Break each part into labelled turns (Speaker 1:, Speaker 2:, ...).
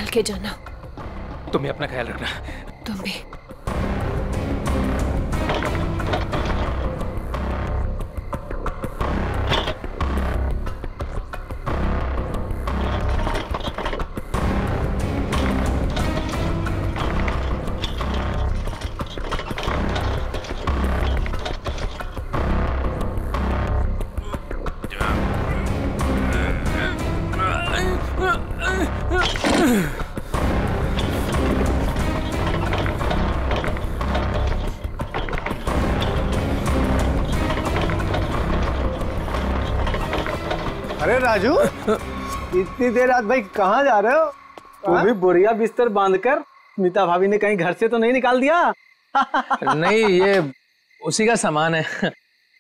Speaker 1: के जाना।
Speaker 2: तुम्हें अपना ख्याल रखना।
Speaker 1: तुम भी।
Speaker 3: अरे राजू, इतनी देर रात भाई कहाँ जा रहे हो? तू भी बोरिया बिस्तर बांधकर स्मिता भाभी ने कहीं घर से तो नहीं निकाल दिया?
Speaker 2: नहीं, ये उसी का सामान है।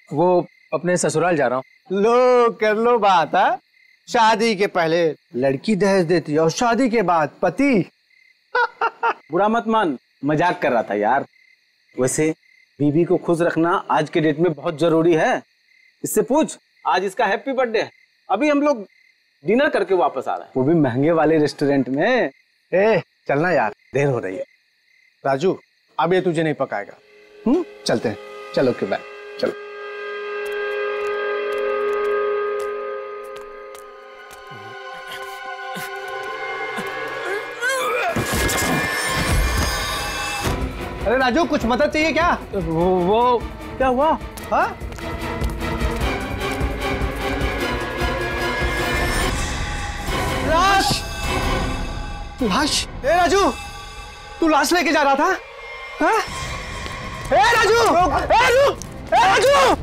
Speaker 2: वो अपने ससुराल जा रहा हूँ।
Speaker 3: लो कर लो बात है। शादी के पहले लड़की दहेज देती है और शादी के बाद पति। बुरा मत मान, मजाक कर रहा था यार। वैसे बीवी को खुश रखना आज के डेट में बहुत जरूरी है। इससे पूछ, आज इसका हैप्पी बर्थडे है। अभी हम लोग डिनर करके वापस आ रहे हैं, वो भी महंगे वाले रेस्टोरेंट में। चलना यार, देर हो रही है। राजू, अब ये तुझे नहीं पकाएगा। चलते हैं। चलो ओके बाय। चलो। अरे राजू, कुछ मदद चाहिए क्या? वो क्या हुआ? हाँ? लाश! लाश? ए राजू, तू लाश लेके जा रहा था? हाँ? ए राजू! ए राजू! ए राजू!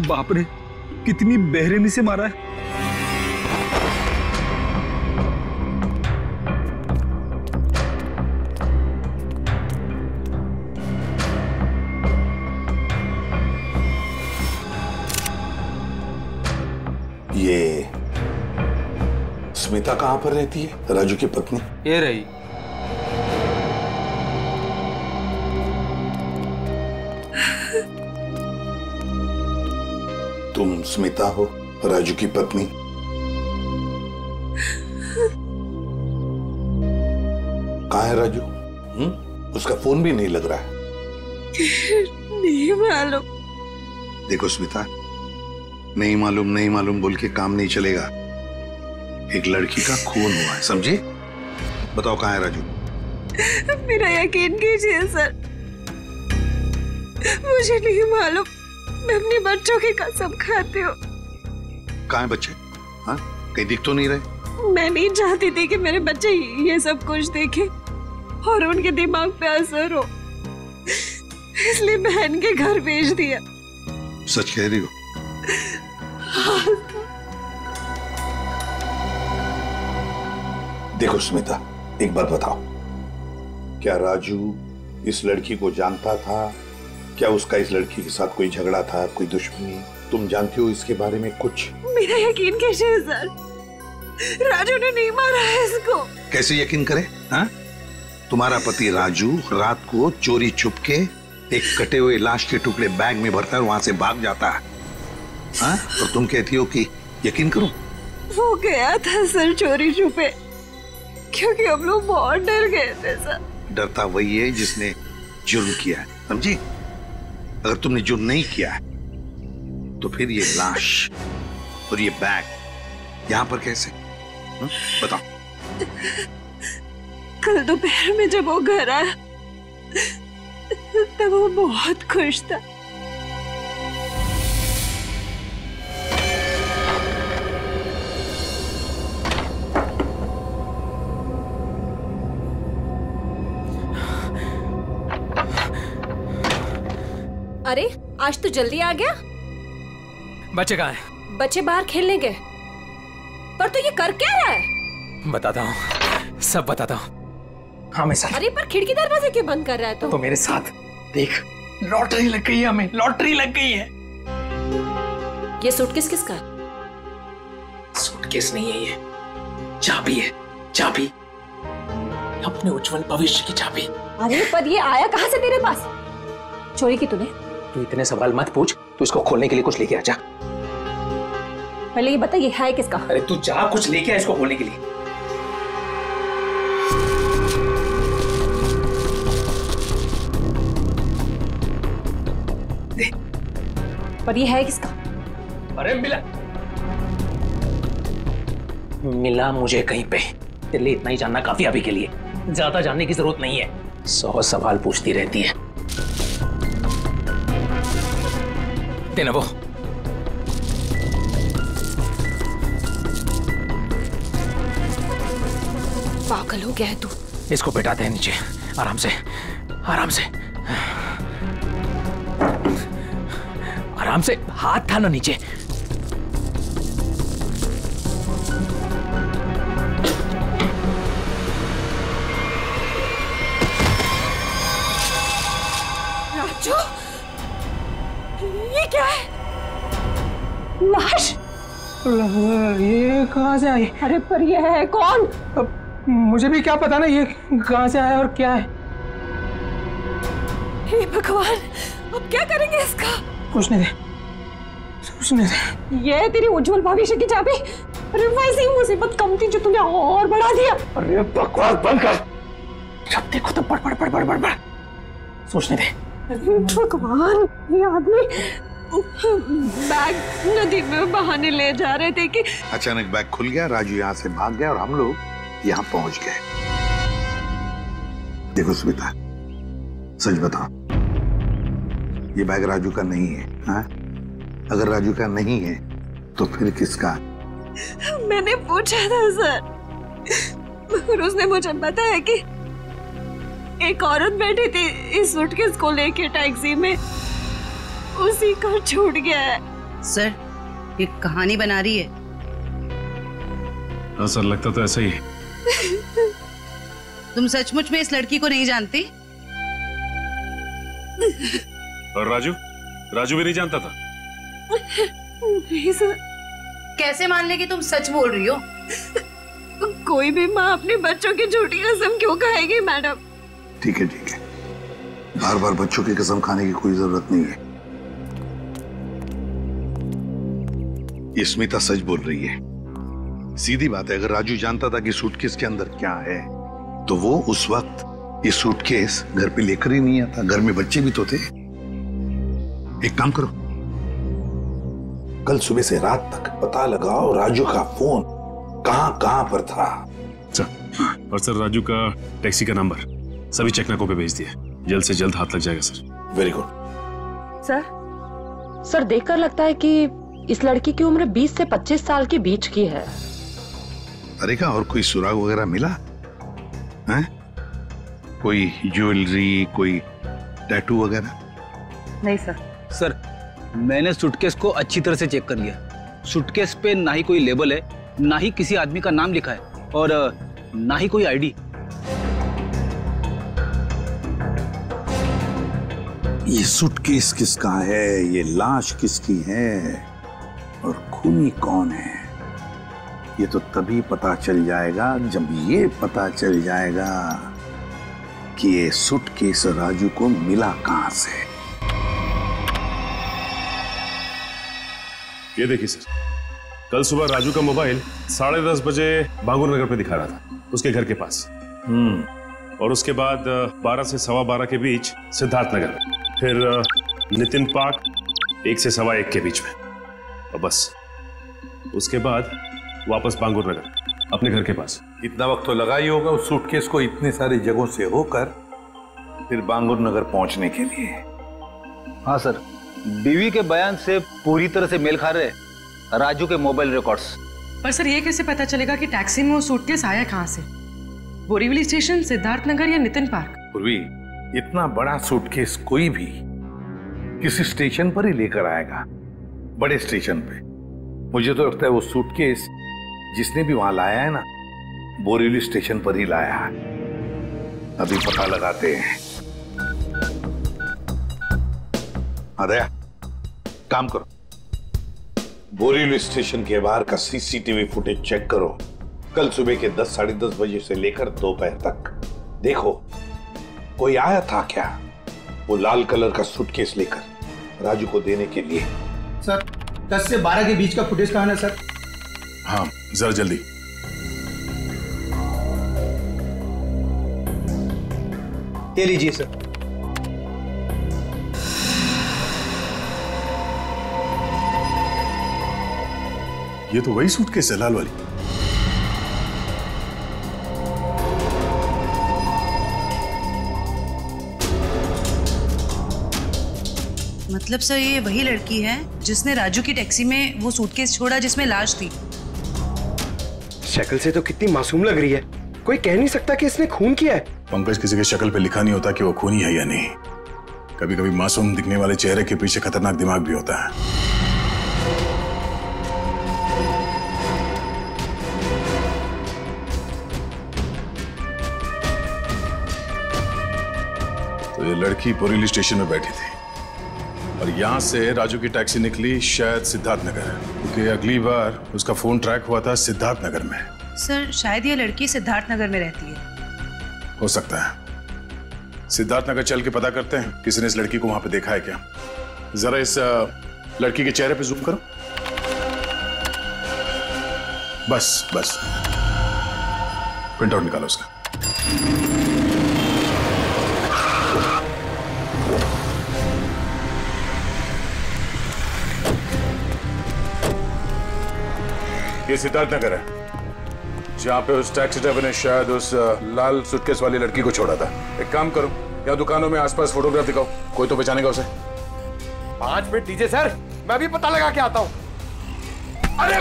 Speaker 4: बाप रे, कितनी बेरहमी से मारा है।
Speaker 5: ये स्मिता कहाँ पर रहती है? राजू की पत्नी?
Speaker 2: ये रही।
Speaker 5: तुम स्मिता हो, राजू की पत्नी? कहाँ है राजू? उसका फोन भी नहीं लग रहा है।
Speaker 1: नहीं मालूम।
Speaker 5: देखो स्मिता, नहीं मालूम बोल के काम नहीं चलेगा। एक लड़की का खून हुआ है, समझे? बताओ कहाँ है राजू?
Speaker 1: मेरा यकीन कीजिए सर, मुझे नहीं मालूम। मैं अपने बच्चों की कसम खाती हूँ।
Speaker 5: कहाँ है बच्चे? हाँ, कहीं दिख तो नहीं रहे।
Speaker 1: मैं नहीं चाहती थी कि मेरे बच्चे ये सब कुछ देखें और उनके दिमाग पे असर हो, इसलिए बहन के घर भेज दिया।
Speaker 5: सच कह रही हो? देखो स्मिता, एक बात बताओ, क्या राजू इस लड़की को जानता था? क्या उसका इस लड़की के साथ कोई झगड़ा था, कोई दुश्मनी? तुम जानती हो इसके बारे में कुछ?
Speaker 1: मेरा यकीन कीजिए सर, राजू ने नहीं मारा है इसको।
Speaker 5: कैसे यकीन करे? हाँ? तुम्हारा पति राजू रात को चोरी चुपके एक कटे हुए लाश के टुकड़े बैग में भरता है और वहां से भाग जाता है। हाँ? और तुम कहती हो कि यकीन करो?
Speaker 1: वो गया था सर चोरी छुपे, क्योंकि हम लोग बहुत डर गए थे सर।
Speaker 5: डरता वही है जिसने जुर्म किया है, समझी? अगर तुमने जुर्म नहीं किया है तो फिर ये लाश और ये बैग यहाँ पर कैसे? बताओ।
Speaker 1: कल दोपहर में जब वो घर आया तब वो बहुत खुश था।
Speaker 6: अरे आज तो जल्दी आ गया।
Speaker 2: बच्चे कहाँ हैं?
Speaker 6: बच्चे बाहर खेलने गए। पर तू ये कर क्या रहा है?
Speaker 2: बताता हूँ, सब बताता हूँ। हाँ मैं साथ।
Speaker 6: अरे पर खिड़की दरवाजे क्यों बंद कर रहा है
Speaker 2: तो मेरे साथ देख, लॉटरी लग गई है, हमें लॉटरी लग गई है।
Speaker 6: ये सूटकेस किसका है?
Speaker 2: सूटकेस नहीं है, ये चाबी है, चाबी, अपने उज्जवल भविष्य की चाबी।
Speaker 6: अरे पर ये आया कहाँ से तेरे पास? चोरी की तूने?
Speaker 2: तू इतने सवाल मत पूछ, तू इसको खोलने के लिए कुछ लेके आ जा।
Speaker 6: पहले ये बता ये है किसका?
Speaker 2: अरे तू जा, कुछ लेके आ इसको खोलने के लिए। दे।
Speaker 6: पर ये है किसका?
Speaker 2: अरे मिला मुझे कहीं पे। तेरे लिए इतना ही जानना काफी अभी के लिए, ज्यादा जानने की जरूरत नहीं है। 100 सवाल पूछती रहती है। देना वो।
Speaker 1: पागल हो गया है तू।
Speaker 2: इसको बैठाते हैं नीचे, आराम से, आराम से, आराम से। हाथ था ना नीचे।
Speaker 1: राजू, ये क्या है?
Speaker 6: लाश?
Speaker 2: ये कहाँ से आई?
Speaker 6: अरे पर ये है कौन?
Speaker 2: मुझे भी क्या पता ना ये कहाँ से आया और क्या है।
Speaker 1: हे भगवान, अब क्या करेंगे इसका?
Speaker 2: पूछने दे, पूछने दे।
Speaker 6: ये है तेरी उज्जवल भविष्य की चाबी? अरे वैसी मुसीबत कम थी जो तूने और बढ़ा दिया।
Speaker 2: अरे बकवास बंद कर, जब देखो तो बड़ बड़ बड़ बड़ बड़ बड़। सोचने दे।
Speaker 6: भगवान, ये आदमी
Speaker 1: बैग नदी में बहाने ले जा रहे थे कि
Speaker 5: अचानक बैग खुल गया, राजू यहाँ से भाग गया और हम लोग यहाँ पहुंच गए। देखो स्मिता, सच बताओ, ये बैग राजू का नहीं है। हाँ? अगर राजू का नहीं है तो फिर किसका?
Speaker 1: मैंने पूछा था सर, मगर उसने मुझे बताया कि एक औरत बैठी थी इस सूटकेस को लेके टैक्सी में, उसी को छूट गया है।
Speaker 7: सर, ये कहानी बना रही है।
Speaker 4: हाँ सर, लगता तो ऐसा ही है।
Speaker 7: तुम सचमुच में इस लड़की को नहीं जानती?
Speaker 4: और राजू भी नहीं जानता था?
Speaker 1: नहीं सर।
Speaker 7: कैसे मान ले कि तुम सच बोल रही हो?
Speaker 1: कोई भी माँ अपने बच्चों की झूठी कसम क्यों खाएगी मैडम?
Speaker 5: ठीक है ठीक है, बार बार बच्चों की कसम खाने की कोई जरूरत नहीं है। ये स्मिता सच बोल रही है। सीधी बात है, अगर राजू जानता था कि सूटकेस के अंदर क्या है तो वो उस वक्त ये सूटकेस घर पे लेकर ही नहीं आता, घर में बच्चे भी तो थे। एक काम करो, कल सुबह से रात तक पता लगाओ राजू का फोन कहां पर था।
Speaker 4: सर, और सर राजू का टैक्सी का नंबर सभी चेकनाकों पे भेज दिया, जल्द से जल्द हाथ लग जाएगा सर।
Speaker 5: Very good.
Speaker 6: सर देखकर लगता है कि इस लड़की की उम्र 20 से 25 साल के बीच की है।
Speaker 5: अरे क्या और कोई सुराग वगैरह मिला है? कोई ज्वेलरी, कोई टैटू वगैरह?
Speaker 7: नहीं सर।
Speaker 3: सर मैंने सूटकेस को अच्छी तरह से चेक कर लिया। सूटकेस पे ना ही कोई लेबल है, ना ही किसी आदमी का नाम लिखा है और ना ही कोई आईडी।
Speaker 5: ये सूटकेस किसका है, ये लाश किसकी है और खूनी कौन है, ये तो तभी पता चल जाएगा जब ये पता चल जाएगा कि ये सूटकेस राजू को मिला कहां से।
Speaker 4: ये देखिए सर, कल सुबह राजू का मोबाइल 10:30 बजे बांगुर नगर पे दिखा रहा था, उसके घर के पास। और उसके बाद 12 से 12:15 के बीच सिद्धार्थ नगर में, फिर नितिन पार्क 1 से 1:15 के बीच में, और बस उसके बाद वापस बांगुर नगर अपने घर के पास।
Speaker 5: इतना वक्त तो लगा ही होगा उस सूटकेस को इतनी सारी जगहों से होकर फिर बांगुर नगर पहुंचने के लिए।
Speaker 3: हाँ सर, बीवी के बयान से पूरी तरह से मेल खा रहे राजू के मोबाइल रिकॉर्ड्स।
Speaker 8: पर सर ये कैसे पता चलेगा कि टैक्सी में वो सूटकेस आया कहाँ से? बोरीवली स्टेशन, सिद्धार्थ नगर या नितिन पार्क?
Speaker 5: पूर्वी, इतना बड़ा सूटकेस कोई भी किसी स्टेशन पर ही लेकर आएगा, बड़े स्टेशन पे। मुझे तो लगता है वो सूटकेस जिसने भी वहां लाया है ना, बोरीवली स्टेशन पर ही लाया है। अभी पता लगाते हैं। अरे काम करो, बोरीवली स्टेशन के बाहर का सीसीटीवी फुटेज चेक करो। कल सुबह के 10, 10:30 बजे से लेकर दोपहर तक देखो कोई आया था क्या वो लाल कलर का सूटकेस लेकर राजू को देने के लिए।
Speaker 9: सर 10 से 12 के बीच का फुटेज कहां है सर?
Speaker 4: हाँ जरा जल्दी।
Speaker 9: ये लीजिए सर।
Speaker 4: ये तो वही सूटकेस है, लाल वाली।
Speaker 7: मतलब सर ये वही लड़की है जिसने राजू की टैक्सी में वो सूटकेस छोड़ा जिसमें लाश थी।
Speaker 9: शक्ल से तो कितनी मासूम लग रही है, कोई कह नहीं सकता कि इसने खून किया है।
Speaker 4: पंकज, किसी के शक्ल पे लिखा नहीं होता कि वो खूनी है या नहीं। कभी कभी मासूम दिखने वाले चेहरे के पीछे खतरनाक दिमाग भी होता है। तो ये लड़की बोरीवली स्टेशन में बैठी थी और यहाँ से राजू की टैक्सी निकली शायद सिद्धार्थ नगर, क्योंकि अगली बार उसका फोन ट्रैक हुआ था सिद्धार्थ नगर में।
Speaker 7: सर शायद ये लड़की सिद्धार्थ नगर में रहती है।
Speaker 4: हो सकता है। सिद्धार्थ नगर चल के पता करते हैं किसी ने इस लड़की को वहां पे देखा है क्या। जरा इस लड़की के चेहरे पे जूम करो। बस बस, प्रिंट आउट निकालो उसका। ये सिद्धार्थ नगर है जहाँ पे उस टैक्सी ड्राइवर ने शायद उस लाल सूटकेस वाली लड़की को छोड़ा था। एक काम करो, यहाँ दुकानों में आसपास फोटोग्राफ दिखाओ, कोई तो पहचानेगा उसे।
Speaker 9: 5 मिनट दीजिए सर, मैं भी पता लगा के आता हूँ। अरे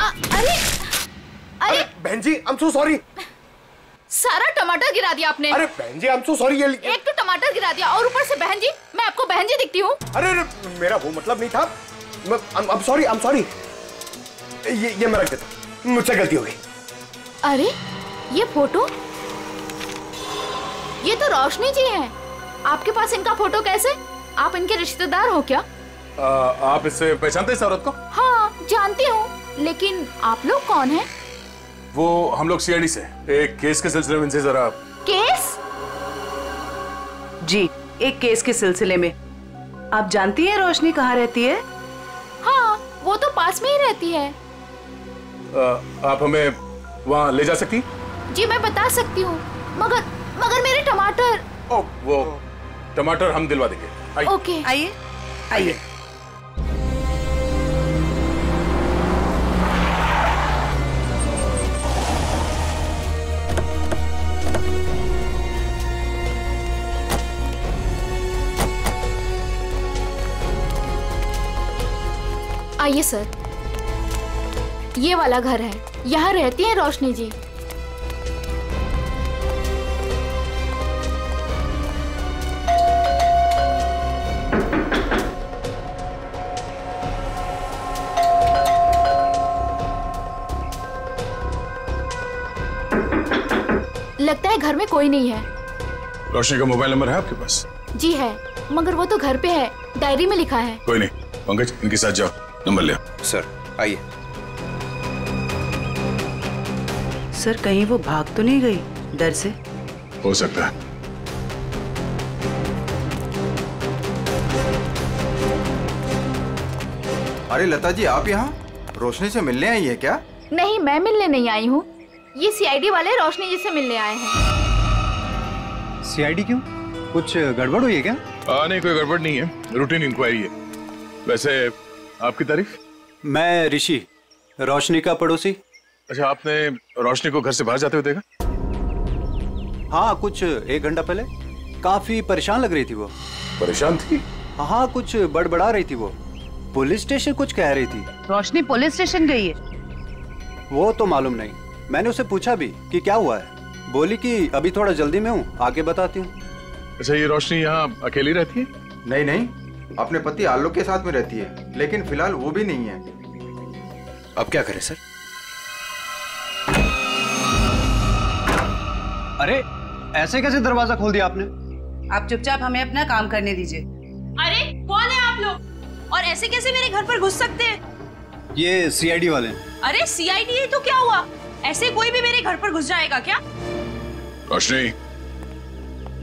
Speaker 9: बहन जी, आई एम सो सॉरी।
Speaker 10: सारा टमाटर गिरा दिया आपने।
Speaker 9: अरे बहन जी, आई एम सो सॉरी।
Speaker 10: एक तो टमाटर गिरा दिया और ऊपर से बहन जी, मैं आपको बहन जी दिखती हूँ?
Speaker 9: अरे मेरा वो मतलब नहीं था। I am sorry. ये मैं रख देता हूँ, मुझसे गलती हो गई।
Speaker 10: अरे ये फोटो, ये तो रोशनी जी हैं। आपके पास इनका फोटो कैसे? आप इनके रिश्तेदार हो क्या?
Speaker 4: आप इससे पहचानते हैं इस औरत को?
Speaker 10: हाँ जानती हूँ, लेकिन आप लोग कौन हैं?
Speaker 4: वो हम लोग सीआईडी से एक केस के सिलसिले में इनसे जरा।
Speaker 10: केस?
Speaker 7: जी, एक केस के सिलसिले में। आप जानती हैं रोशनी कहाँ रहती है?
Speaker 10: हाँ, वो तो पास में ही रहती है।
Speaker 4: आप हमें वहाँ ले जा सकती?
Speaker 10: जी मैं बता सकती हूँ, मगर मेरे टमाटर।
Speaker 11: वो टमाटर हम दिलवा देंगे। आइए।
Speaker 10: ओके
Speaker 7: आइए आइए।
Speaker 10: आइए सर, ये वाला घर है, यहाँ रहती हैं रोशनी जी। लगता है घर में कोई नहीं है।
Speaker 11: रोशनी का मोबाइल नंबर है आपके पास?
Speaker 10: जी है, मगर वो तो घर पे है, डायरी में लिखा है।
Speaker 11: कोई नहीं, पंकज इनके साथ जाओ, नंबर ले।
Speaker 9: सर आइए।
Speaker 7: सर कहीं वो भाग तो नहीं गई डर से?
Speaker 11: हो सकता है।
Speaker 12: अरे लता जी, आप यहाँ रोशनी से मिलने आई है क्या?
Speaker 10: नहीं, मैं मिलने नहीं आई हूँ, ये सीआईडी वाले रोशनी जी से मिलने आए हैं।
Speaker 3: सीआईडी क्यों? कुछ गड़बड़ हुई है क्या?
Speaker 11: नहीं, कोई गड़बड़ नहीं है, रूटीन इंक्वायरी है। वैसे आपकी तारीफ?
Speaker 3: मैं ऋषि, रोशनी का पड़ोसी।
Speaker 11: अच्छा, आपने रोशनी को घर से बाहर जाते हुए देखा?
Speaker 3: हाँ, कुछ 1 घंटा पहले। काफी परेशान लग रही थी वो।
Speaker 11: परेशान थी?
Speaker 3: हाँ, कुछ बड़बड़ा रही थी वो। पुलिस स्टेशन कुछ कह रही थी।
Speaker 7: रोशनी पुलिस स्टेशन गई है?
Speaker 3: वो तो मालूम नहीं, मैंने उसे पूछा भी कि क्या हुआ है। बोली कि अभी थोड़ा जल्दी में हूँ, आके बताती हूँ।
Speaker 11: अच्छा, ये रोशनी यहाँ अकेली रहती है?
Speaker 12: नहीं नहीं, अपने पति आलोक के साथ में रहती है, लेकिन फिलहाल वो भी नहीं है।
Speaker 9: अब क्या करें सर?
Speaker 3: अरे ऐसे कैसे दरवाजा खोल दिया आपने?
Speaker 7: आप चुपचाप हमें अपना काम करने दीजिए।
Speaker 6: अरे कौन है आप लोग, और ऐसे कैसे मेरे घर पर घुस सकते हैं?
Speaker 3: ये सीआईडी वाले।
Speaker 6: अरे सीआईडी है तो क्या हुआ, ऐसे कोई भी मेरे घर पर घुस जाएगा क्या?
Speaker 11: रोशनी,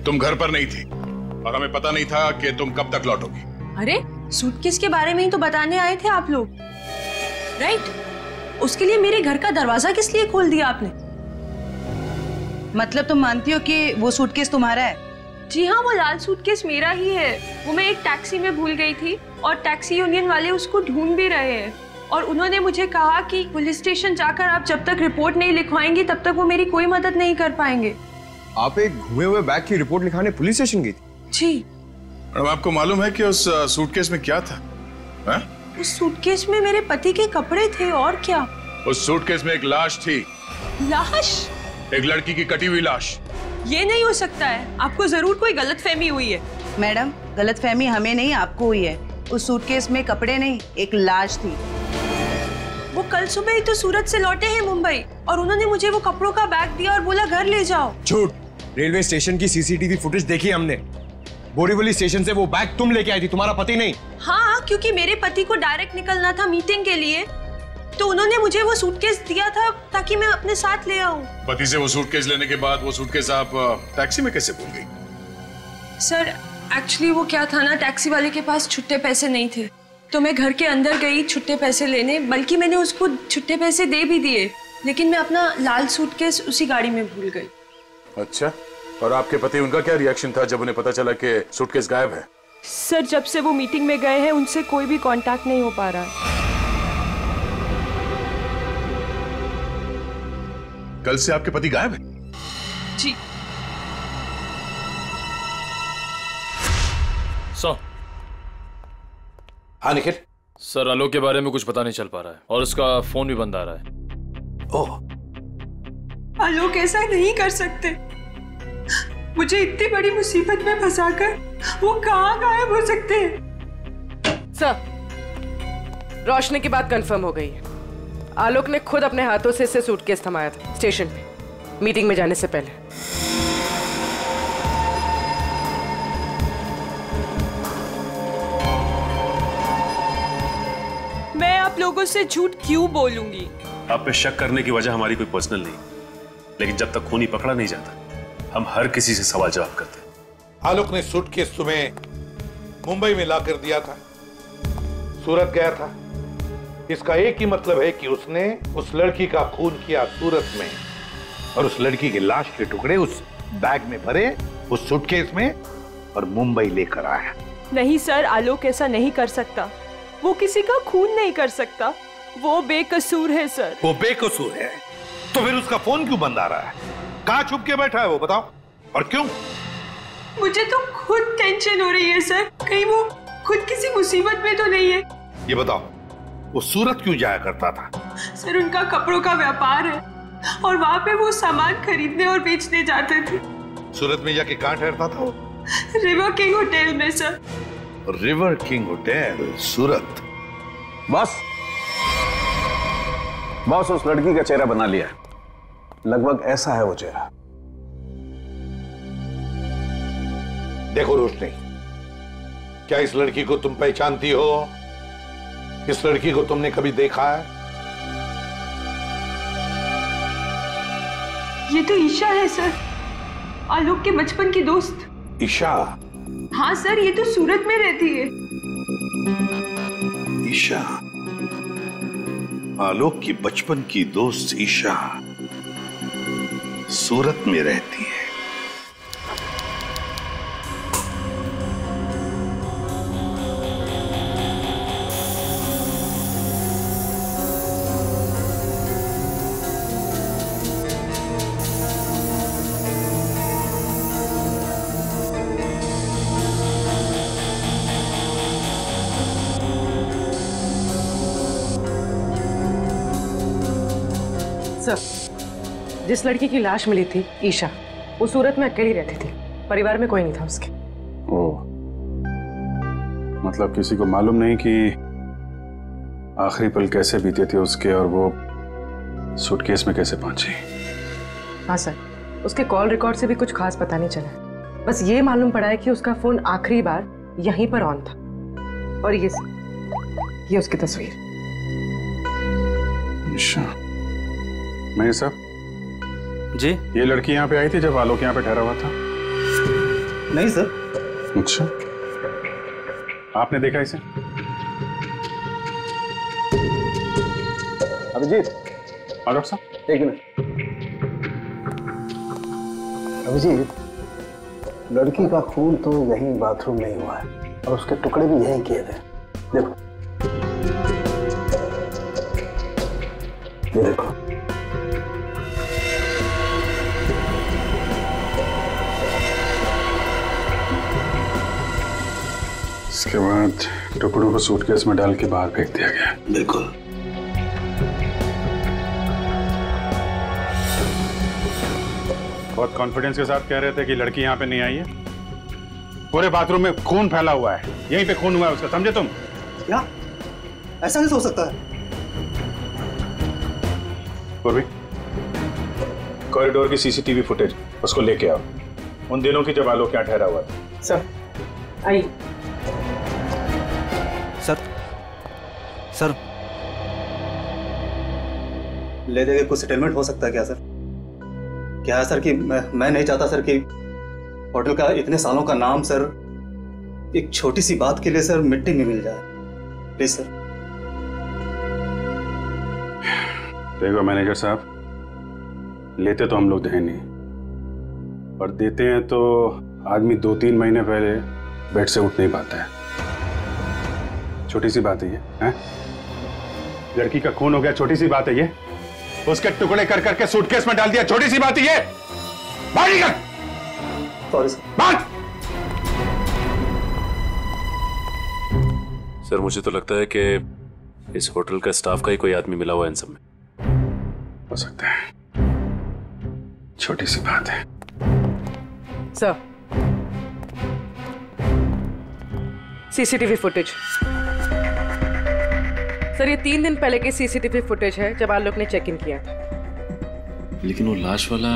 Speaker 11: तुम घर पर नहीं थी और हमें पता नहीं था कि तुम कब तक लौटोगी।
Speaker 6: अरे सूटकेस के बारे में ही तो बताने आए थे आप लोग, राइट? उसके लिए मेरे घर का दरवाजा किस लिए खोल दिया आपने?
Speaker 7: मतलब तुम मानती हो कि वो सूटकेस तुम्हारा है?
Speaker 6: जी हाँ, वो लाल सूटकेस मेरा ही है। वो मैं एक टैक्सी में भूल गई थी और टैक्सी यूनियन वाले उसको ढूंढ भी रहे हैं, और उन्होंने मुझे कहा कि पुलिस स्टेशन जाकर आप जब तक रिपोर्ट नहीं लिखवाएंगी तब तक वो मेरी कोई मदद नहीं कर पाएंगे।
Speaker 9: आप एक घुमे हुए बैग की रिपोर्ट लिखाने पुलिस स्टेशन गई थी?
Speaker 6: जी।
Speaker 11: मैडम, आपको मालूम है कि उस सूटकेस में क्या था? है?
Speaker 6: उस सूटकेस में मेरे पति के कपड़े थे, और क्या?
Speaker 11: उस सूटकेस में एक लाश थी।
Speaker 6: लाश?
Speaker 11: एक लड़की की कटी हुई लाश।
Speaker 6: ये नहीं हो सकता है, आपको जरूर कोई गलतफहमी हुई है।
Speaker 7: मैडम, गलतफहमी हमें नहीं आपको हुई है। उस सूटकेस में कपड़े नहीं, एक लाश थी।
Speaker 6: वो कल सुबह ही तो सूरत से लौटे हैं मुंबई, और उन्होंने मुझे वो कपड़ों का बैग दिया और बोला घर ले जाओ।
Speaker 9: झूठ। रेलवे स्टेशन की सीसीटीवी फुटेज देखी हमने। बोरीवली स्टेशन से वो बैग तुम लेके आई थी, तुम्हारा पति नहीं।
Speaker 6: हाँ, क्योंकि मेरे पति को डायरेक्ट निकलना था मीटिंग के लिए, तो उन्होंने मुझे वो सूटकेस दिया था ताकि मैं अपने साथ ले आऊं।
Speaker 11: पति से वो सूटकेस लेने के बाद वो सूटकेस आप टैक्सी में कैसे भूल गई?
Speaker 6: सर एक्चुअली वो क्या था ना, टैक्सी वाले के पास छुट्टे पैसे नहीं थे, तो मैं घर के अंदर गई छुट्टे पैसे लेने, बल्कि मैंने उसको छुट्टे पैसे दे भी दिए, लेकिन मैं अपना लाल सूटकेस उसी गाड़ी में भूल गई।
Speaker 11: अच्छा, और आपके पति, उनका क्या रिएक्शन था जब उन्हें पता चला कि सूटकेस गायब है?
Speaker 6: सर जब से वो मीटिंग में गए हैं उनसे कोई भी कांटेक्ट नहीं हो पा रहा है।
Speaker 11: कल से आपके पति गायब है?
Speaker 6: जी।
Speaker 13: हाँ निखिल।
Speaker 14: सर, आलोक के बारे में कुछ पता नहीं चल पा रहा है और उसका फोन भी बंद आ रहा है।
Speaker 13: ओह,
Speaker 6: आलोक ऐसा नहीं कर सकते। मुझे इतनी बड़ी मुसीबत में फंसाकर वो कहाँ गायब हो सकते हैं?
Speaker 8: सर, रोशनी की बात कंफर्म हो गई है। आलोक ने खुद अपने हाथों से इसे सूटकेस थमाया था स्टेशन पे, मीटिंग में जाने से पहले। मैं आप लोगों से झूठ क्यों बोलूंगी?
Speaker 4: आप पे शक करने की वजह हमारी कोई पर्सनल नहीं, लेकिन जब तक खूनी पकड़ा नहीं जाता हम हर किसी से सवाल जवाब करते हैं।
Speaker 5: आलोक ने सूटकेस तुम्हें मुंबई में ला कर दिया था, सूरत गया था। इसका एक ही मतलब है कि उसने उस लड़की का खून किया सूरत में, और उस लड़की की लाश के टुकड़े उस बैग में भरे उस सूटकेस में और मुंबई लेकर आया।
Speaker 6: नहीं सर, आलोक ऐसा नहीं कर सकता। वो किसी का खून नहीं कर सकता। वो बेकसूर है सर।
Speaker 5: वो बेकसूर है तो फिर उसका फोन क्यों बंद आ रहा है? कहाँ छुप के बैठा है वो, बताओ, और क्यों?
Speaker 6: मुझे तो खुद टेंशन हो रही है सर, कहीं वो खुद किसी मुसीबत में तो नहीं है।
Speaker 5: ये बताओ, वो सूरत क्यों जाया करता था?
Speaker 6: सर उनका कपड़ों का व्यापार है और वहाँ पे वो सामान खरीदने और बेचने जाते थे।
Speaker 5: सूरत में जाके कहाँ ठहरता था वो?
Speaker 6: रिवर किंग होटल में सर।
Speaker 5: रिवर किंग होटल, सूरत।
Speaker 13: बॉस उस लड़की का चेहरा बना लिया, लगभग ऐसा है वो चेहरा।
Speaker 5: देखो रोशनी, क्या इस लड़की को तुम पहचानती हो? इस लड़की को तुमने कभी देखा है?
Speaker 6: ये तो ईशा है सर, आलोक के बचपन की दोस्त।
Speaker 5: ईशा?
Speaker 6: हाँ सर, ये तो सूरत में रहती है।
Speaker 5: ईशा, आलोक की बचपन की दोस्त ईशा सूरत में रहती है।
Speaker 8: सर, जिस लड़की की लाश मिली थी ईशा, वो सूरत में अकेली रहती थी, परिवार में कोई नहीं था उसके।
Speaker 13: ओह, मतलब किसी को मालूम नहीं कि आखिरी पल कैसे बीते थे उसके और वो सूटकेस में कैसे पहुंची।
Speaker 8: हाँ सर, उसके कॉल रिकॉर्ड से भी कुछ खास पता नहीं चला। बस ये मालूम पड़ा है कि उसका फोन आखिरी बार यहीं पर ऑन था। और ये उसकी तस्वीर।
Speaker 13: मैं साहब
Speaker 3: जी,
Speaker 13: ये लड़की यहाँ पे आई थी जब आलोक यहाँ पे ठहरा हुआ था?
Speaker 3: नहीं सर।
Speaker 13: अच्छा, आपने देखा इसे?
Speaker 3: अभिजीत,
Speaker 13: डॉक्टर साहब
Speaker 3: एक मिनट। अभिजीत, लड़की का खून तो यहीं बाथरूम में ही हुआ है और उसके टुकड़े भी यहीं किए थे। देखो, ये देखो।
Speaker 13: इसके बाद टुकड़ों को सूटकेस में डाल के बाहर फेंक दिया गया।
Speaker 5: बिल्कुल।
Speaker 13: बहुत कॉन्फिडेंस के साथ कह रहे थे कि लड़की यहाँ पे नहीं आई है। पूरे बाथरूम में खून फैला हुआ है, यहीं पे खून हुआ है उसका, समझे तुम?
Speaker 3: क्या? ऐसा कैसे हो सकता है?
Speaker 13: पूर्वी, कॉरिडोर की सीसीटीवी फुटेज उसको लेके आओ, उन दिनों की जब आलोक यहाँ ठहरा हुआ था।
Speaker 8: सर, आई।
Speaker 3: सर, ले देके कुछ सेटलमेंट हो सकता है क्या सर? क्या है सर कि मैं नहीं चाहता सर कि होटल का इतने सालों का नाम सर एक छोटी सी बात के लिए सर मिट्टी में मिल जाए। Please sir.
Speaker 13: देखो मैनेजर साहब, लेते तो हम लोग हैं नहीं, और देते हैं तो आदमी 2-3 महीने पहले बेड से उठ नहीं पाता है। छोटी सी बात है ये, हैं? लड़की का खून हो गया, छोटी सी बात है ये? उसके टुकड़े कर करके सूटकेस में डाल दिया, छोटी सी बात है ये? बाहर निकल।
Speaker 3: Sorry sir.
Speaker 13: बात।
Speaker 15: सर, मुझे तो लगता है कि इस होटल का स्टाफ का ही कोई आदमी मिला हुआ है इन सब में।
Speaker 13: हो सकता है, छोटी सी बात है।
Speaker 8: Sir, CCTV footage. सर, ये 3 दिन पहले की सीसीटीवी फुटेज है जब आलोक ने चेक इन किया था।
Speaker 15: लेकिन वो लाश वाला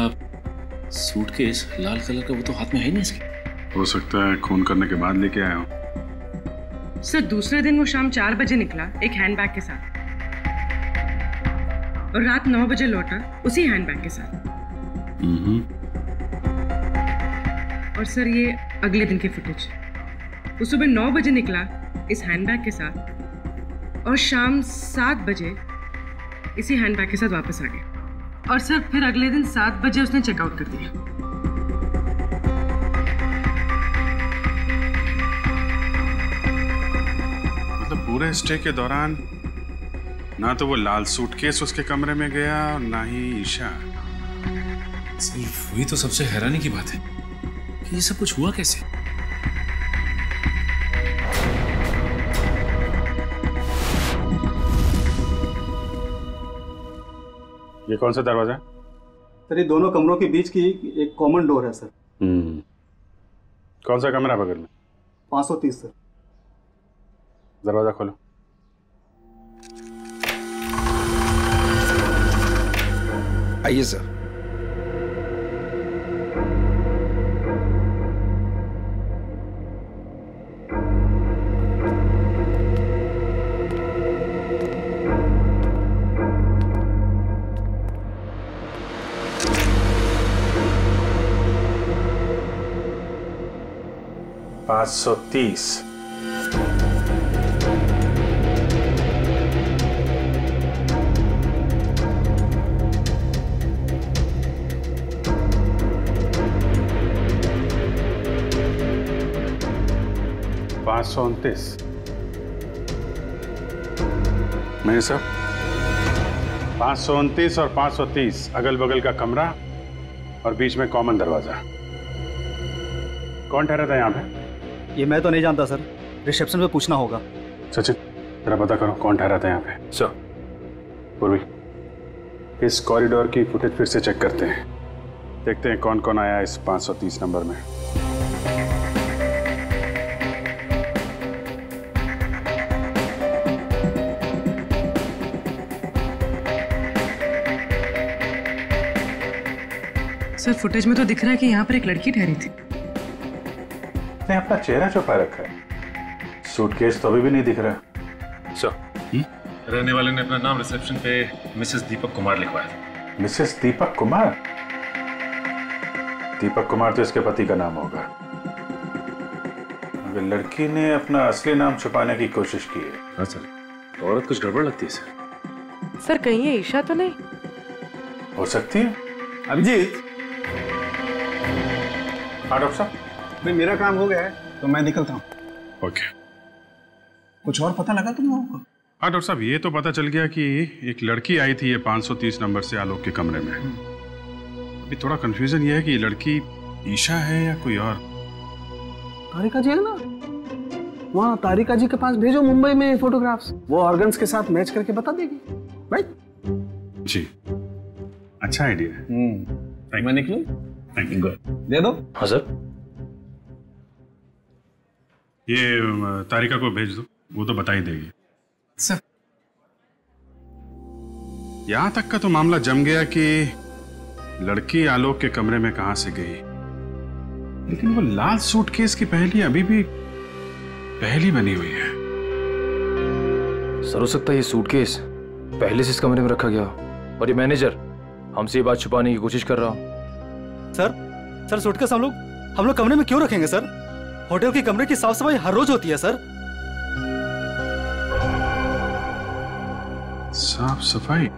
Speaker 15: सूटकेस लाल कलर का, वो तो हाथ में है ही नहीं इसके।
Speaker 13: हो सकता है खून करने के बाद लेके आया हूं।
Speaker 8: सर, दूसरे दिन वो शाम 4 बजे निकला एक हैंडबैग के साथ और रात 9 बजे लौटा उसी हैंडबैग के साथ। और सर, ये अगले दिन की फुटेज। वो सुबह 9 बजे निकला इस हैंडबैग के साथ और शाम 7 बजे इसी हैंडबैग के साथ वापस आ गया। और सर, फिर अगले दिन 7 बजे उसने चेकआउट कर दिया।
Speaker 13: पूरे स्टे के दौरान ना तो वो लाल सूटकेस उसके कमरे में गया और ना ही ईशा।
Speaker 15: सिर्फ वही तो सबसे हैरानी की बात है कि ये सब कुछ हुआ कैसे।
Speaker 13: ये कौन सा दरवाजा है?
Speaker 16: सर ये दोनों कमरों के बीच की एक कॉमन डोर है सर।
Speaker 13: कौन सा कमरा बगल में?
Speaker 16: 530 सर।
Speaker 13: दरवाजा खोलो।
Speaker 5: आइए सर।
Speaker 13: पाँच 530। मेरे साहब 529 और 530 अगल बगल का कमरा और बीच में कॉमन दरवाजा। कौन ठहरा था यहाँ पे?
Speaker 16: ये मैं तो नहीं जानता सर, रिसेप्शन पे पूछना होगा।
Speaker 13: सचिन जरा पता करो कौन ठहरा था यहाँ पे।
Speaker 15: सर।
Speaker 13: पूर्वी इस कॉरिडोर की फुटेज फिर से चेक करते हैं, देखते हैं कौन कौन आया इस 530 नंबर में।
Speaker 8: सर फुटेज में तो दिख रहा है कि यहाँ पर एक लड़की ठहरी थी।
Speaker 13: उसने अपना चेहरा छुपा रखा है, सूटकेस तो अभी भी नहीं दिख रहा।
Speaker 15: सर रहने वाले ने अपना नाम रिसेप्शन पे मिसेस दीपक कुमार लिखवाया था।
Speaker 13: मिसेस दीपक कुमार? दीपक कुमार तो इसके पति का नाम होगा। अगर लड़की ने अपना असली नाम छुपाने की कोशिश की है।
Speaker 15: हाँ सर, औरत कुछ गड़बड़ लगती है सर।
Speaker 8: सर कहीं ये ईशा तो नहीं
Speaker 13: हो सकती है।
Speaker 3: अभिजीत।
Speaker 13: हाँ डॉक्टर साहब।
Speaker 3: भाई मेरा काम हो गया है तो मैं निकलता हूँ।
Speaker 13: ओके।
Speaker 3: कुछ और पता लगा तुम लोगों को?
Speaker 13: हाँ डॉक्टर साहब, ये तो पता चल गया कि एक लड़की आई थी ये 530 नंबर से आलोक के कमरे में। अभी थोड़ा कंफ्यूजन ये है कि ये लड़की ईशा है या कोई और।
Speaker 3: तारिका जी है ना, वहाँ तारिका जी के पास भेजो मुंबई में फोटोग्राफ्स, वो ऑर्गन्स के साथ मैच करके बता देगी। राइट
Speaker 13: जी, अच्छा आइडिया है।
Speaker 3: मैं निकलूं?
Speaker 13: Thank you.
Speaker 3: दे दो।
Speaker 15: हाँ सर।
Speaker 13: ये तारिका को भेज दो, वो तो बता ही देगी।
Speaker 3: सर
Speaker 13: यहां तक का तो मामला जम गया कि लड़की आलोक के कमरे में कहां से गई, लेकिन वो लाल सूटकेस की पहेली अभी भी पहेली बनी हुई है।
Speaker 14: सर हो सकता है ये सूटकेस पहले से इस कमरे में रखा गया और ये मैनेजर हमसे ये बात छुपाने की कोशिश कर रहा हो।
Speaker 16: सर सूटकेस हम लोग कमरे में क्यों रखेंगे सर? होटल के कमरे की साफ सफाई हर रोज होती है सर।
Speaker 13: साफ सफाई?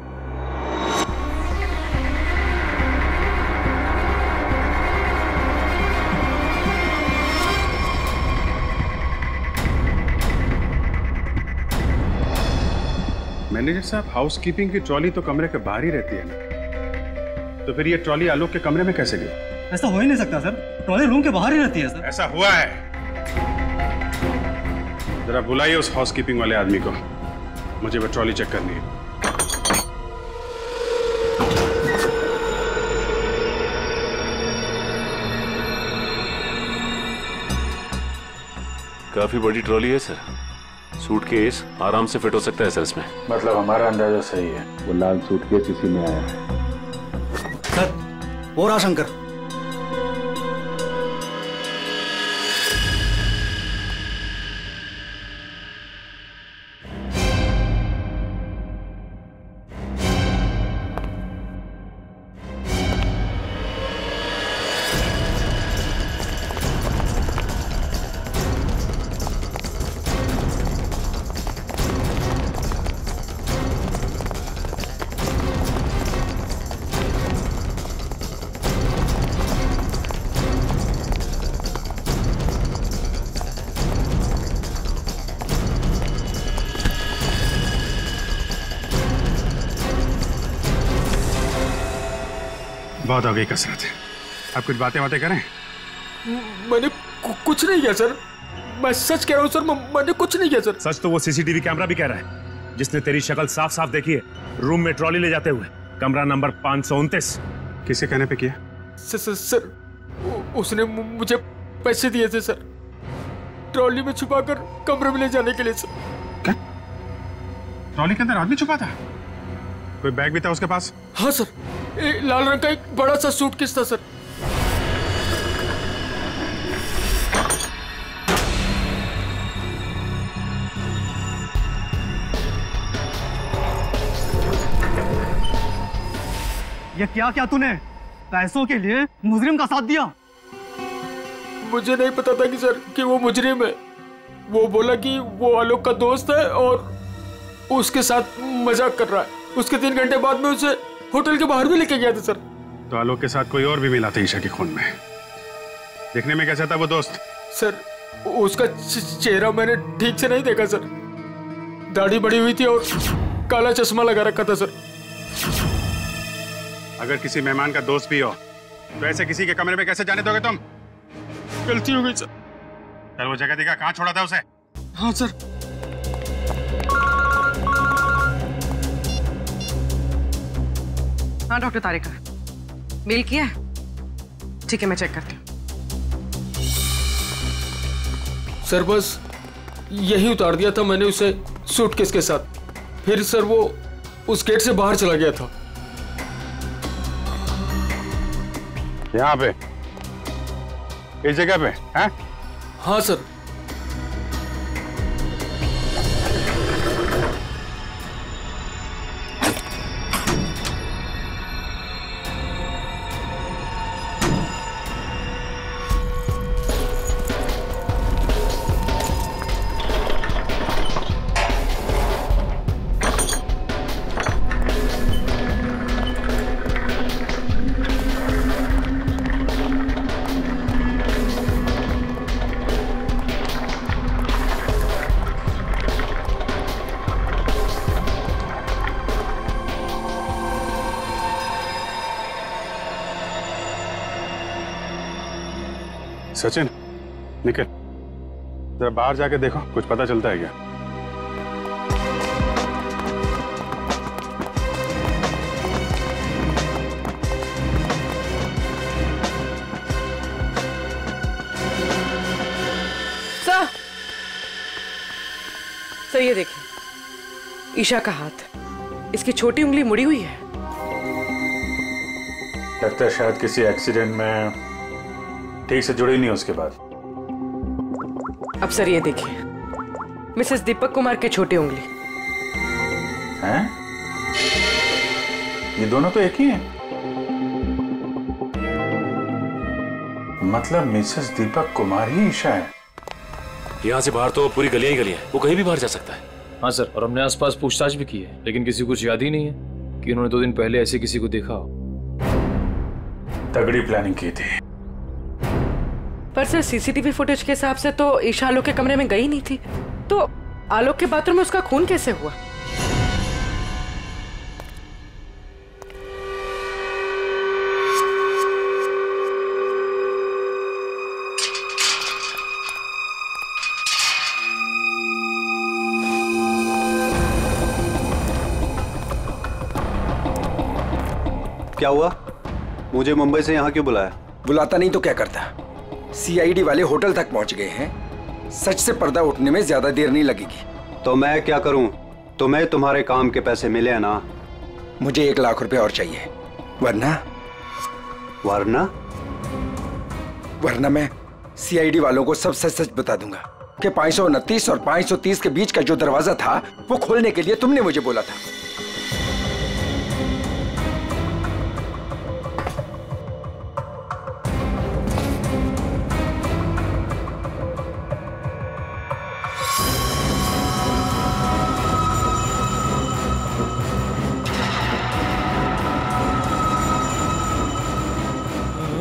Speaker 13: मैनेजर साहब, हाउसकीपिंग की ट्रॉली तो कमरे के बाहर ही रहती है ना, तो फिर ये ट्रॉली आलोक के कमरे में कैसे गई?
Speaker 16: ऐसा हो ही नहीं सकता सर, ट्रॉली रूम के बाहर ही रहती है सर।
Speaker 13: ऐसा हुआ है। जरा बुलाइए उस हाउसकीपिंग वाले आदमी को, मुझे वो ट्रॉली चेक करनी है।
Speaker 15: काफी बड़ी ट्रॉली है सर, सूटकेस आराम से फिट हो सकता है सर इसमें।
Speaker 13: मतलब हमारा अंदाजा सही है, वो लाल सूटकेस इसी में आया है।
Speaker 16: सर वो रहा शंकर।
Speaker 13: बहुत हो गई कसरत। अब कुछ बातें करें।
Speaker 17: मैंने कुछ नहीं किया सर, मैं सच कह रहा हूँ सर, मैंने कुछ नहीं किया सर।
Speaker 4: सच तो वो सीसीटीवी कैमरा भी कह रहा है, जिसने तेरी शक्ल साफ साफ देखी है रूम में ट्रॉली ले जाते हुए, कमरा नंबर 529।
Speaker 13: किसके कहने पे किया?
Speaker 17: सर उसने मुझे पैसे दिए थे सर, ट्रॉली में छुपाकर कमरे में ले जाने के लिए सर।
Speaker 13: क्या? ट्रॉली के अंदर आदमी छुपा था? कोई बैग भी था उसके पास?
Speaker 17: हाँ सर, लाल रंग का एक बड़ा सा सूटकेस था सर।
Speaker 16: ये क्या क्या तूने पैसों के लिए मुजरिम का साथ दिया?
Speaker 17: मुझे नहीं पता था कि सर कि वो मुजरिम है। वो बोला कि वो आलोक का दोस्त है और उसके साथ मजाक कर रहा है। उसके 3 घंटे बाद में उसे होटल के बाहर भी लेके गया था सर।
Speaker 13: तो आलोक के साथ कोई और भी मिला था ईशा के खून में। देखने में कैसा था वो दोस्त?
Speaker 17: सर उसका चेहरा मैंने ठीक से नहीं देखा सर, दाढ़ी बड़ी हुई थी और काला चश्मा लगा रखा था सर।
Speaker 13: अगर किसी मेहमान का दोस्त भी हो तो ऐसे किसी के कमरे में कैसे जाने दोगे तुम?
Speaker 17: गलती हो गई सर।
Speaker 13: चल वो जगह दिखा, कहाँ छोड़ा था उसे?
Speaker 17: हाँ सर।
Speaker 8: हाँ डॉक्टर तारिका, मेल किया है? ठीक है, मैं चेक करती हूँ।
Speaker 17: सर बस यही उतार दिया था मैंने उसे सूटकेस के साथ, फिर सर वो उस गेट से बाहर चला गया था।
Speaker 13: यहाँ पे, इस जगह पे? हैं?
Speaker 17: हाँ सर।
Speaker 13: सचिन, निकल, जरा बाहर जाके देखो, कुछ पता चलता है क्या?
Speaker 8: सर ये देखिए, ईशा का हाथ, इसकी छोटी उंगली मुड़ी हुई है।
Speaker 13: लगता है शायद किसी एक्सीडेंट में ठीक से जुड़ी नहीं उसके बाद।
Speaker 8: अब सर ये देखिए, मिसेस दीपक कुमार के छोटी उंगली।
Speaker 13: हैं? ये दोनों तो एक ही हैं। मतलब मिसेस दीपक कुमार ही ईशा है।
Speaker 15: यहाँ से बाहर तो पूरी गलियां ही गलियां हैं, वो कहीं भी बाहर जा सकता है।
Speaker 14: हाँ सर, और हमने आसपास पूछताछ भी की है, लेकिन किसी को कुछ याद ही नहीं है कि उन्होंने 2 दिन पहले ऐसे किसी को देखा हो।
Speaker 13: तगड़ी प्लानिंग की थी।
Speaker 8: पर सर सीसीटीवी फुटेज के हिसाब से तो ईशा आलोक के कमरे में गई नहीं थी, तो आलोक के बाथरूम में उसका खून कैसे हुआ?
Speaker 3: क्या हुआ? मुझे मुंबई से यहाँ क्यों बुलाया?
Speaker 9: बुलाता नहीं तो क्या करता? सीआईडी वाले होटल तक पहुंच गए हैं। सच से पर्दा उठने में ज्यादा देर नहीं लगेगी।
Speaker 3: तो मैं क्या करूं? तुम्हें तुम्हारे काम के पैसे मिले हैं ना?
Speaker 9: मुझे 1 लाख रुपए और चाहिए, वरना मैं सीआईडी वालों को सब सच सच बता दूंगा कि 529 और 530 के बीच का जो दरवाजा था वो खोलने के लिए तुमने मुझे बोला था।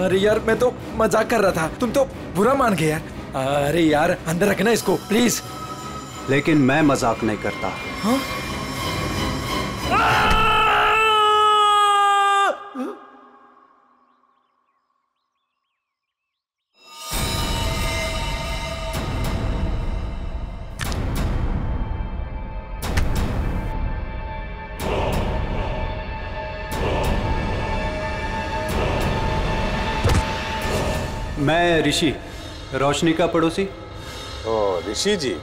Speaker 9: अरे यार, मैं तो मजाक कर रहा था, तुम तो बुरा मान गए यार। अरे यार, अंदर रखना इसको प्लीज।
Speaker 3: लेकिन मैं मजाक नहीं करता।
Speaker 9: हाँ?
Speaker 16: मैं ऋषि, रोशनी का पड़ोसी।
Speaker 13: ओ ऋषि जी,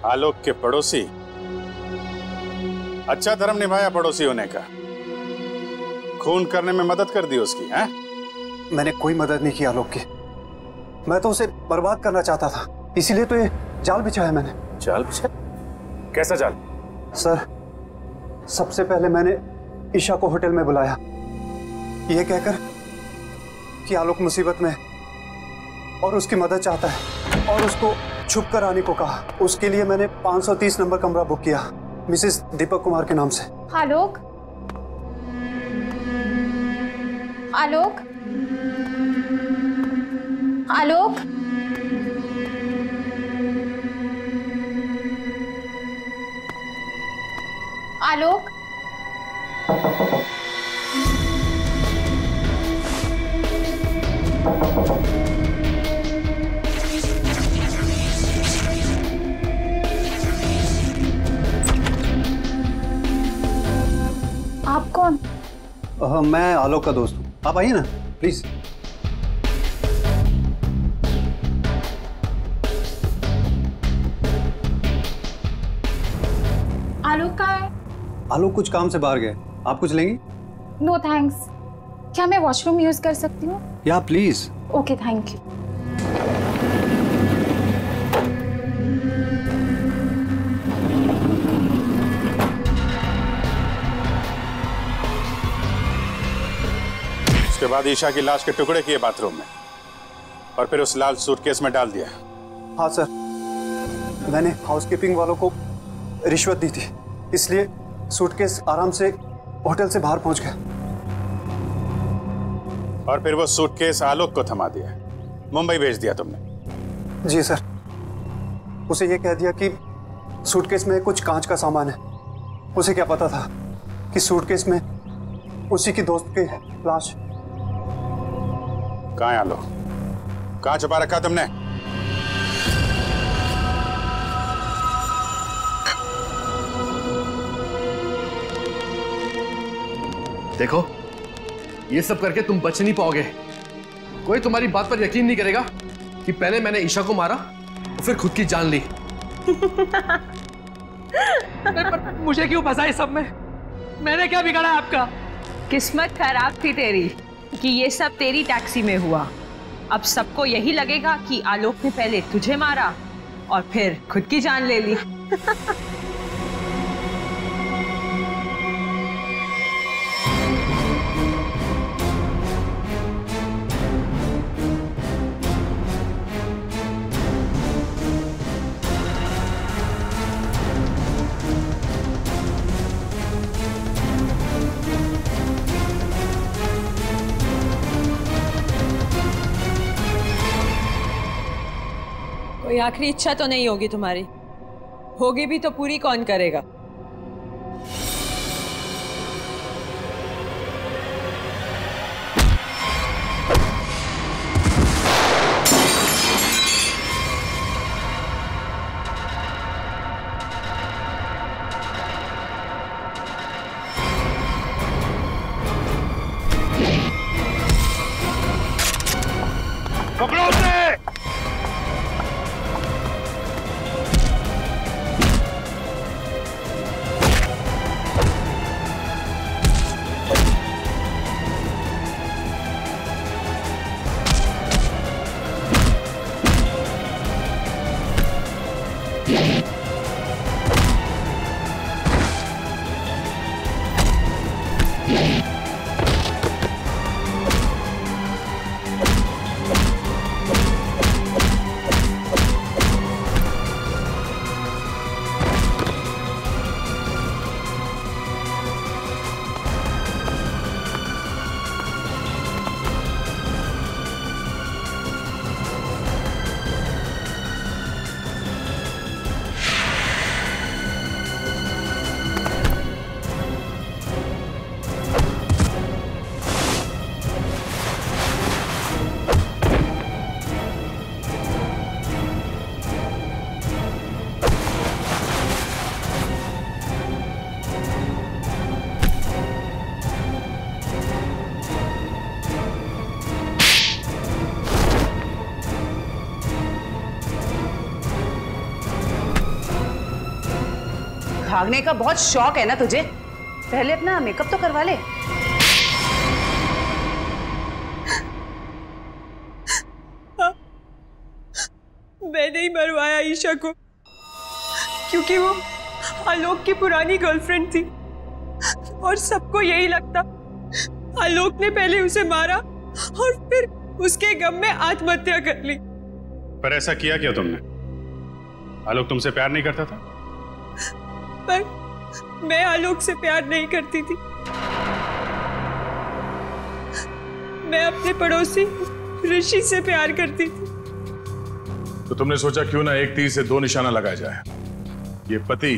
Speaker 13: आलोक के पड़ोसी। अच्छा धर्म निभाया पड़ोसी होने का। खून करने में मदद कर दी उसकी, हैं?
Speaker 16: मैंने कोई मदद नहीं की आलोक की। मैं तो उसे बर्बाद करना चाहता था, इसीलिए तो ये जाल बिछाया मैंने।
Speaker 13: जाल बिछाया? कैसा जाल?
Speaker 16: सर, सबसे पहले मैंने ईशा को होटल में बुलाया, ये कहकर कि आलोक मुसीबत में और उसकी मदद चाहता है, और उसको छुप कर आने को कहा। उसके लिए मैंने 530 नंबर कमरा बुक किया मिसेस दीपक कुमार के नाम से।
Speaker 10: आलोक, आलोक, आलोक, आलोक, आप कौन?
Speaker 16: मैं आलोक का दोस्त हूँ, आप आइए ना प्लीज।
Speaker 10: आलोक कहाँ है?
Speaker 16: आलोक कुछ काम से बाहर गए, आप कुछ लेंगी?
Speaker 10: No thanks. क्या मैं वॉशरूम यूज कर सकती हूँ?
Speaker 16: या प्लीज।
Speaker 10: Okay, thank you.
Speaker 13: उसके बाद ईशा की लाश के टुकड़े किए बाथरूम में और फिर उस लाल सूटकेस में डाल दिया।
Speaker 16: हाँ सर, मैंने हाउसकीपिंग वालों को रिश्वत दी थी, इसलिए सूटकेस आराम से होटल से बाहर पहुंच गया।
Speaker 13: और फिर वो सूटकेस आलोक को थमा दिया, मुंबई भेज दिया तुमने?
Speaker 16: जी सर, उसे ये कह दिया कि सूटकेस में कुछ कांच का सामान है। उसे क्या पता था कि सूटकेस में उसी की दोस्त की लाश।
Speaker 13: कहाँ है आलोक? कहाँ छुपा रखा तुमने?
Speaker 18: देखो, ये सब करके तुम बच नहीं पाओगे। कोई तुम्हारी बात पर यकीन नहीं करेगा कि पहले मैंने ईशा को मारा और फिर खुद की जान ली।
Speaker 2: पर मुझे क्यों फंसा इस सब में? मैंने क्या बिगाड़ा आपका?
Speaker 6: किस्मत खराब थी तेरी कि ये सब तेरी टैक्सी में हुआ। अब सबको यही लगेगा कि आलोक ने पहले तुझे मारा और फिर खुद की जान ले ली। कोई आखिरी इच्छा तो नहीं होगी तुम्हारी? होगी भी तो पूरी कौन करेगा?
Speaker 13: पकड़ो उसे!
Speaker 7: भागने का बहुत शौक है ना तुझे? पहले अपना मेकअप तो करवा ले।
Speaker 6: मैंने ही मरवाया ईशा को, क्योंकि वो आलोक की पुरानी गर्लफ्रेंड थी और सबको यही लगता आलोक ने पहले उसे मारा और फिर उसके गम में आत्महत्या कर ली।
Speaker 4: पर ऐसा किया क्या तुमने? आलोक तुमसे प्यार नहीं करता था?
Speaker 6: पर मैं आलोक से प्यार नहीं करती थी। मैं अपने पड़ोसी ऋषि से प्यार करती थी।
Speaker 11: तो तुमने सोचा क्यों ना एक तीर से दो निशाना लगाया जाए। ये पति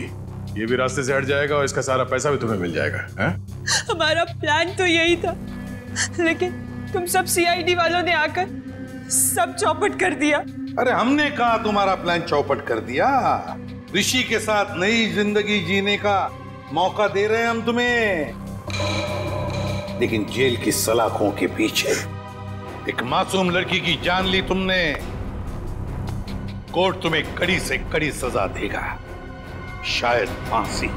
Speaker 11: ये भी रास्ते से हट जाएगा और इसका सारा पैसा भी तुम्हें मिल जाएगा। है?
Speaker 6: हमारा प्लान तो यही था, लेकिन तुम सब सीआईडी वालों ने आकर सब चौपट कर दिया।
Speaker 5: अरे हमने कहा तुम्हारा प्लान चौपट कर दिया। ऋषि के साथ नई जिंदगी जीने का मौका दे रहे हैं हम तुम्हें, लेकिन जेल की सलाखों के पीछे एक मासूम लड़की की जान ली तुमने। कोर्ट तुम्हें कड़ी से कड़ी सजा देगा, शायद फांसी।